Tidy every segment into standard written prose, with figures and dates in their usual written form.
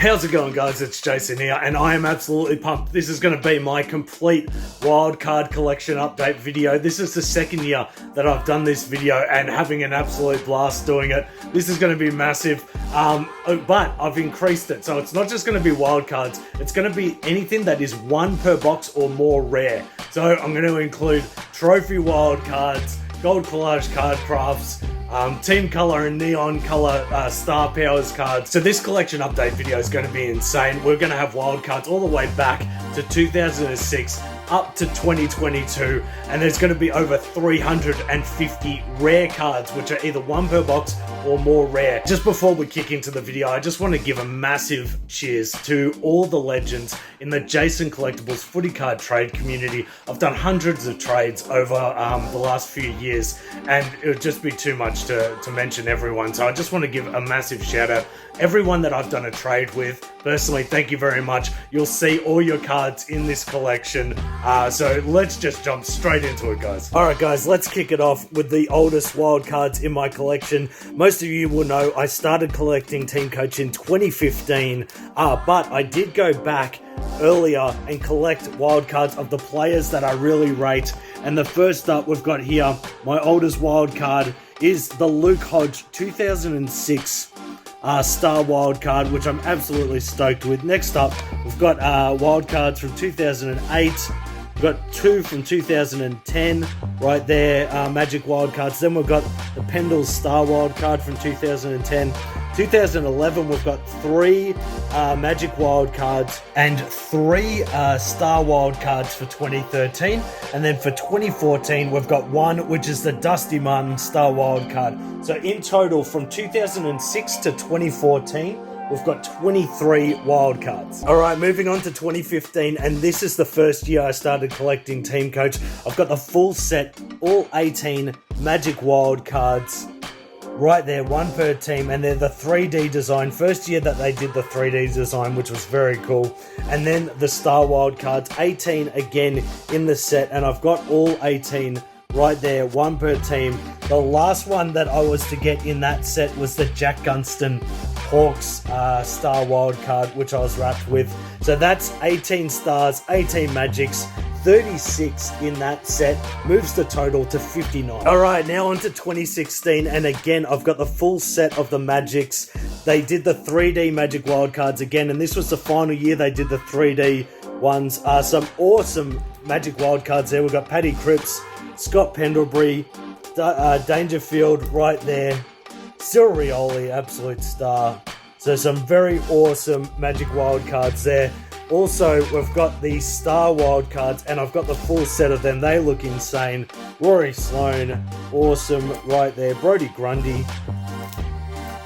How's it going, guys? It's Jayson here, and I am absolutely pumped. This is going to be my complete wildcard collection update video. This is the second year that I've done this video and having an absolute blast doing it. This is going to be massive, but I've increased it. So it's not just going to be wildcards. It's going to be anything that is one per box or more rare. So I'm going to include trophy wildcards, gold collage card crafts, team color and neon color star powers cards. So this collection update video is going to be insane. We're going to have wild cards all the way back to 2006 up to 2022, and there's going to be over 350 rare cards, which are either one per box or more rare. Just before we kick into the video, I just want to give a massive cheers to all the legends in the Jayson Collectables footy card trade community. I've done hundreds of trades over the last few years, and it would just be too much to mention everyone. So I just want to give a massive shout out. Everyone that I've done a trade with, personally, thank you very much. You'll see all your cards in this collection. So let's just jump straight into it, guys. All right, guys, let's kick it off with the oldest wild cards in my collection. Most of you will know I started collecting TeamCoach in 2015, but I did go back earlier and collect wild cards of the players that I really rate. And the first up we've got here, my oldest wild card, is the Luke Hodge 2006 Star wild card, which I'm absolutely stoked with. Next up, we've got wild cards from 2008. We've got two from 2010 right there, Magic wild cards. Then we've got the Pendle's Star wild card from 2010. 2011, we've got three Magic wild cards and three Star wild cards for 2013. And then for 2014, we've got one, which is the Dusty Martin Star wild card. So in total, from 2006 to 2014, we've got 23 wild cards. All right, moving on to 2015, and this is the first year I started collecting TeamCoach. I've got the full set, all 18 Magic wild cards. Right there, one per team, and they're the 3D design. First year that they did the 3D design, which was very cool. And then the Star Wild cards, 18 again in the set, and I've got all 18 right there, one per team. The last one that I was to get in that set was the Jack Gunston Hawks Star Wild card, which I was wrapped with. So that's 18 stars, 18 magics, 36 in that set, moves the total to 59. All right, now on to 2016, and again, I've got the full set of the Magics. They did the 3D Magic Wildcards again, and this was the final year they did the 3D ones. Some awesome Magic Wildcards there. We've got Paddy Cripps, Scott Pendlebury, Dangerfield right there, Cyril Rioli, absolute star. So some very awesome Magic Wildcards there. Also, we've got the Star Wildcards, and I've got the full set of them. They look insane. Rory Sloane, awesome right there. Brodie Grundy,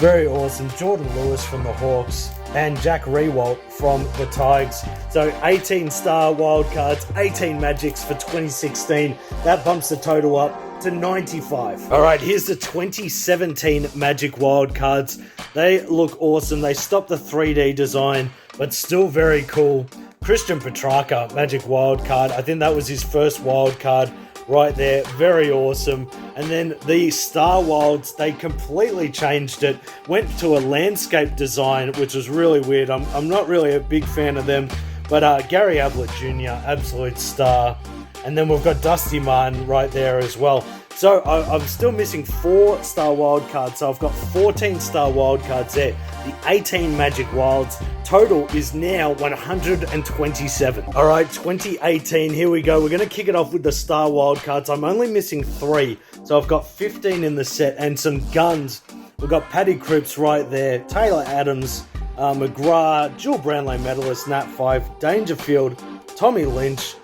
very awesome. Jordan Lewis from the Hawks, and Jack Rewalt from the Tigers. So 18 Star Wildcards, 18 Magics for 2016. That bumps the total up to 95. All right, here's the 2017 Magic Wildcards. They look awesome. They stopped the 3D design, but still very cool. Christian Petrarca, Magic Wild card. I think that was his first wild card right there. Very awesome. And then the Star Wilds, they completely changed it. Went to a landscape design, which was really weird. I'm not really a big fan of them. But Gary Ablett Jr., absolute star. And then we've got Dusty Martin right there as well. So I'm still missing 4 Star Wild cards. So I've got 14 Star Wild cards there. The 18 Magic Wilds. Total is now 127. All right, 2018. Here we go. We're going to kick it off with the Star Wild cards. I'm only missing 3. So I've got 15 in the set and some guns. We've got Paddy Cripps right there. Taylor Adams, McGrath, Jill Brownlow medalist, Nat 5, Dangerfield, Tommy Lynch,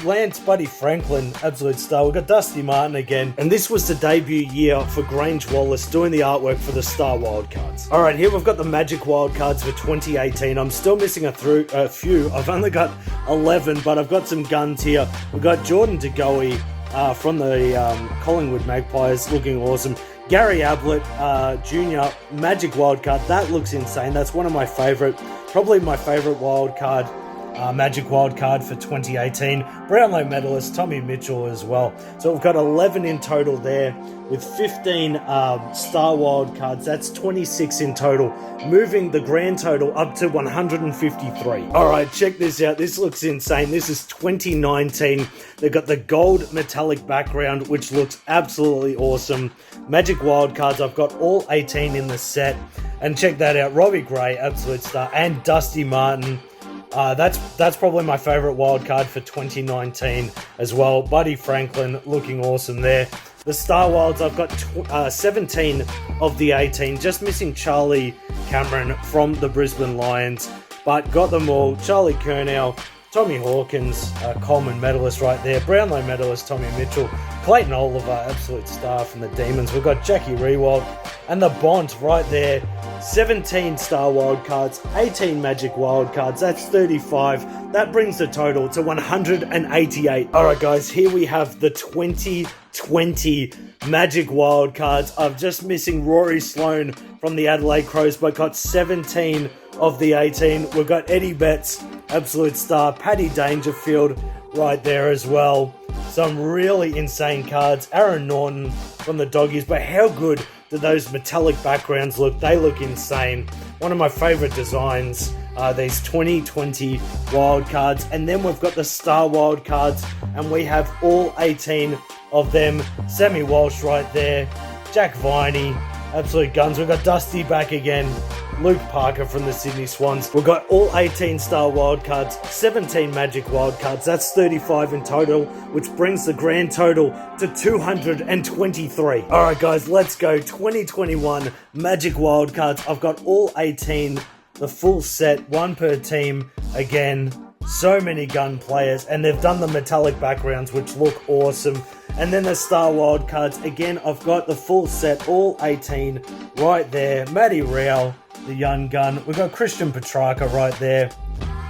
Lance Buddy Franklin, absolute star. We've got Dusty Martin again. And this was the debut year for Grange Wallace doing the artwork for the Star Wildcards. All right, here we've got the Magic Wildcards for 2018. I'm still missing a few. I've only got 11, but I've got some guns here. We've got Jordan DeGoey from the Collingwood Magpies, looking awesome. Gary Ablett Jr. Magic Wildcard. That looks insane. That's one of my favorite, probably my favorite wildcard Magic Wild Card for 2018. Brownlow medalist Tommy Mitchell as well. So we've got 11 in total there with 15 Star Wild Cards. That's 26 in total, moving the grand total up to 153. All right, check this out. This looks insane. This is 2019. They've got the gold metallic background, which looks absolutely awesome. Magic Wild Cards, I've got all 18 in the set. And check that out. Robbie Gray, absolute star, and Dusty Martin. That's probably my favorite wild card for 2019 as well. Buddy Franklin looking awesome there. The Star Wilds, I've got 17 of the 18, just missing Charlie Cameron from the Brisbane Lions, but got them all. Charlie Curnow, Tommy Hawkins, Coleman medalist right there, Brownlow medalist Tommy Mitchell, Clayton Oliver, absolute star from the Demons. We've got Jackie Rewald and the Bont right there. 17 Star Wild Cards, 18 Magic Wild Cards, that's 35. That brings the total to 188. Alright guys, here we have the 2020 Magic Wild Cards. I'm just missing Rory Sloane from the Adelaide Crows, but got 17 of the 18. We've got Eddie Betts, absolute star, Paddy Dangerfield right there as well. Some really insane cards. Aaron Norton from the Doggies, but how good do those metallic backgrounds look? They look insane. One of my favorite designs, these 2020 wild cards. And then we've got the Star Wild Cards, and we have all 18 of them. Sammy Walsh right there, Jack Viney, absolute guns. We've got Dusty back again, Luke Parker from the Sydney Swans. We've got all 18 Star Wild Cards, 17 Magic Wild Cards. That's 35 in total, which brings the grand total to 223. All right, guys, let's go. 2021 Magic Wild Cards. I've got all 18, the full set, one per team. Again, so many gun players, and they've done the metallic backgrounds, which look awesome. And then the Star Wild Cards. Again, I've got the full set, all 18 right there. Matty Rao, the young gun. We've got Christian Petrarca right there.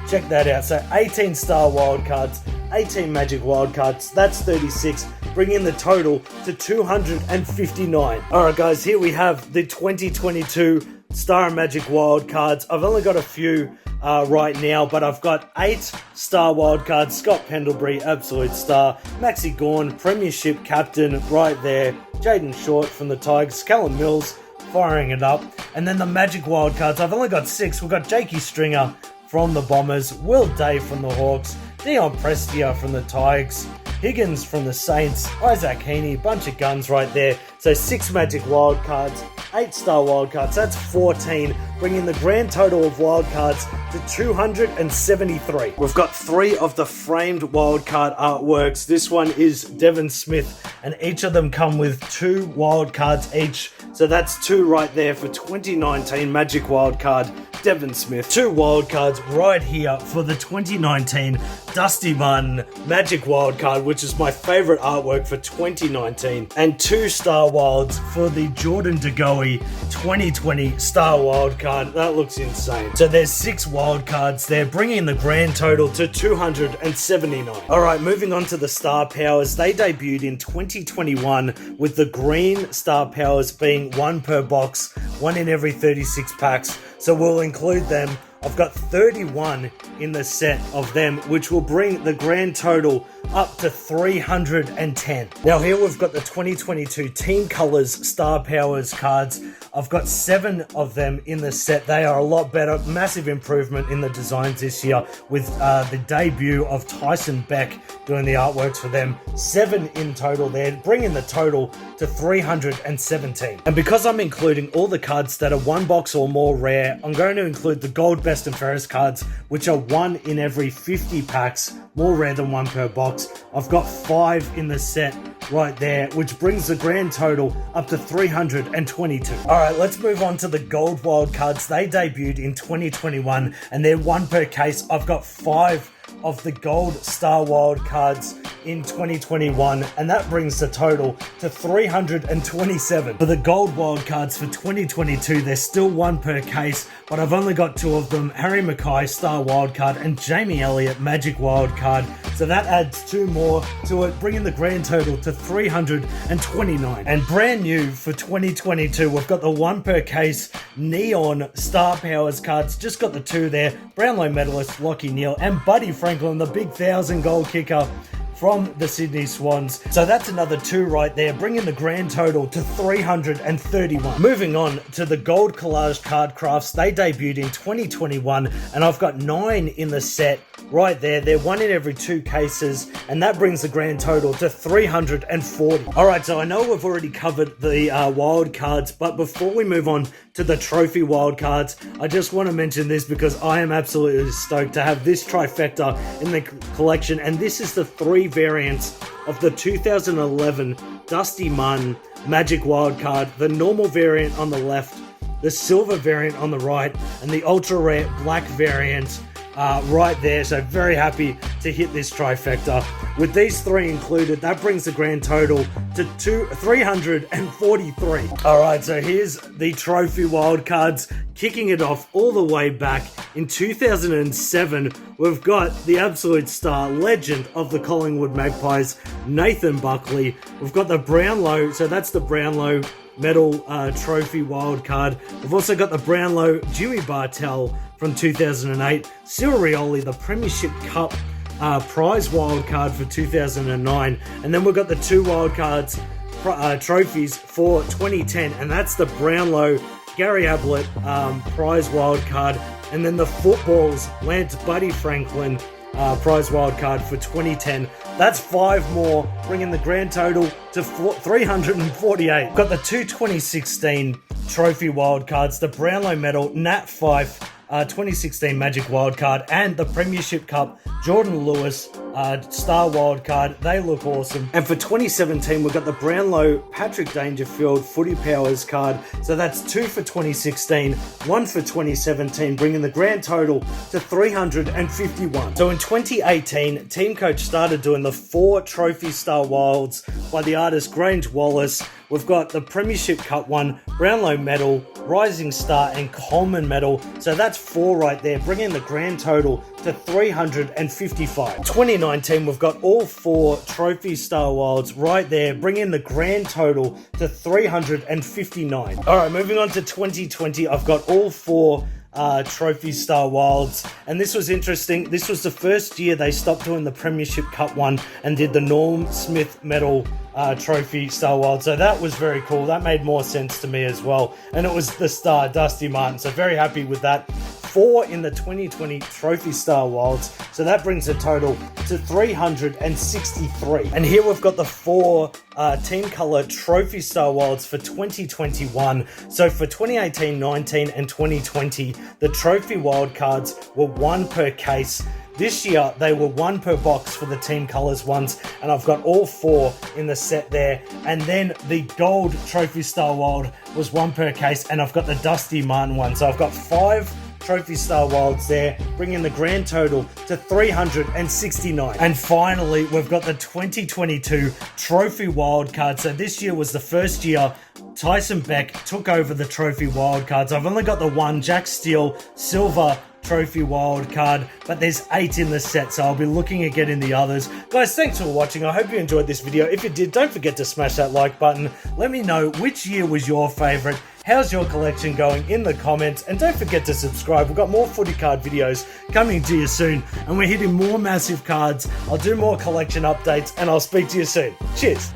Check that out. So 18 Star Wild Cards, 18 Magic Wild Cards. That's 36, bringing the total to 259. All right, guys, here we have the 2022 Star and Magic Wild Cards. I've only got a few right now, but I've got 8 Star Wild Cards. Scott Pendlebury, absolute star. Maxi Gawn, Premiership captain right there. Jaden Short from the Tigers. Callum Mills firing it up. And then the Magic Wild Cards, I've only got 6. We've got Jakey Stringer from the Bombers, Will Day from the Hawks, Dion Prestia from the Tigers, Higgins from the Saints, Isaac Heaney, bunch of guns right there. So 6 Magic Wild Cards, 8 Star Wild Cards, that's 14, bringing the grand total of Wild Cards to 273. We've got 3 of the framed Wild Card artworks. This one is Devon Smith, and each of them come with 2 Wild Cards each. So that's 2 right there for 2019 Magic Wild Card, Devon Smith. 2 Wild Cards right here for the 2019 Dusty Martin Magic Wild Card, which is my favorite artwork for 2019. And 2 Star Wilds for the Jordan De Goey 2020 Star Wild Card. That looks insane. So there's 6 Wild Cards there, bringing the grand total to 279. All right, moving on to the Star Powers. They debuted in 2021 with the green Star Powers being 1 per box, 1 in every 36 packs. So we'll include them. I've got 31 in the set of them, which will bring the grand total up to 310. Now here we've got the 2022 Team Colors Star Powers cards. I've got 7 of them in the set. They are a lot better. Massive improvement in the designs this year with the debut of Tyson Beck doing the artworks for them. 7 in total there, bringing the total to 317. And because I'm including all the cards that are 1 box or more rare, I'm going to include the Gold Best and Fairest cards, which are 1 in every 50 packs, more rare than 1 per box. I've got 5 in the set right there, which brings the grand total up to 322. All right, let's move on to the Gold Wild Cards. They debuted in 2021, and they're 1 per case. I've got 5 of the Gold Star Wild Cards in 2021, and that brings the total to 327. For the Gold Wild Cards for 2022, they're still 1 per case, but I've only got 2 of them. Harry Mackay Star Wild Card and Jamie Elliott Magic Wild Card. So that adds 2 more to it, bringing the grand total to 329. And brand new for 2022, we've got the 1 per case Neon Star Powers cards. Just got the 2 there. Brownlow medalist Lachie Neale and Buddy Franklin, the big 1,000-goal kicker from the Sydney Swans. So that's another 2 right there, bringing the grand total to 331. Moving on to the Gold Collage Card Crafts. They debuted in 2021, and I've got 9 in the set right there. They're 1 in every 2 cases, and that brings the grand total to 340. All right, so I know we've already covered the wild cards, but before we move on to the trophy wild cards, I just want to mention this because I am absolutely stoked to have this trifecta in the collection, and this is the 3 variants of the 2011 Dusty Martin Magic Wildcard, the normal variant on the left, the silver variant on the right, and the ultra rare black variant right there. So very happy to hit this trifecta. With these 3 included, that brings the grand total to 343. All right, so here's the trophy wildcards. Kicking it off all the way back in 2007, we've got the absolute star, legend of the Collingwood Magpies, Nathan Buckley. We've got the Brownlow, so that's the Brownlow medal trophy wildcard. We've also got the Brownlow Dewey Bartel from 2008, Cyril Rioli, the Premiership Cup prize wildcard for 2009, and then we've got the 2 wildcards trophies for 2010, and that's the Brownlow Gary Ablett prize wildcard, and then the Footballs Lance Buddy Franklin prize wildcard for 2010. That's 5 more, bringing the grand total to 348. Got the 2 2016 trophy wildcards, the Brownlow medal Nat Fyfe 2016 Magic Wildcard, and the Premiership Cup Jordan Lewis Star Wildcard. They look awesome. And for 2017, we've got the Brownlow Patrick Dangerfield Footy Powers card. So that's 2 for 2016, 1 for 2017, bringing the grand total to 351. So in 2018, TeamCoach started doing the 4 Trophy Star Wilds by the artist Grange Wallace. We've got the Premiership Cup 1, Brownlow medal, Rising Star, and Coleman medal. So that's 4 right there, bringing the grand total to 355. 2019, we've got all 4 Trophy Star Wilds right there, bringing the grand total to 359. All right, moving on to 2020, I've got all 4 Trophy Star Wilds, and this was interesting. This was the first year they stopped doing the Premiership Cup 1 and did the Norm Smith medal Trophy Star Wild. So that was very cool. That made more sense to me as well. And it was the star, Dusty Martin. So very happy with that. 4 in the 2020 Trophy Star Wilds. So that brings the total to 363. And here we've got the 4 Team Colour Trophy Star Wilds for 2021. So for 2018, 19 and 2020, the Trophy Wildcards were 1 per case. This year, they were 1 per box for the Team Colours ones, and I've got all 4 in the set there. And then the Gold Trophy Star Wild was 1 per case, and I've got the Dusty Martin one. So I've got 5 Trophy Star Wilds there, bringing the grand total to 369. And finally, we've got the 2022 Trophy Wildcard. So this year was the first year Tyson Beck took over the Trophy Wildcards. I've only got the 1 Jack Steele Silver Trophy Wildcard, but there's 8 in the set, so I'll be looking at getting the others. Guys, thanks for watching. I hope you enjoyed this video. If you did, don't forget to smash that like button. Let me know which year was your favorite. How's your collection going in the comments? And don't forget to subscribe. We've got more footy card videos coming to you soon, and we're hitting more massive cards. I'll do more collection updates, and I'll speak to you soon. Cheers.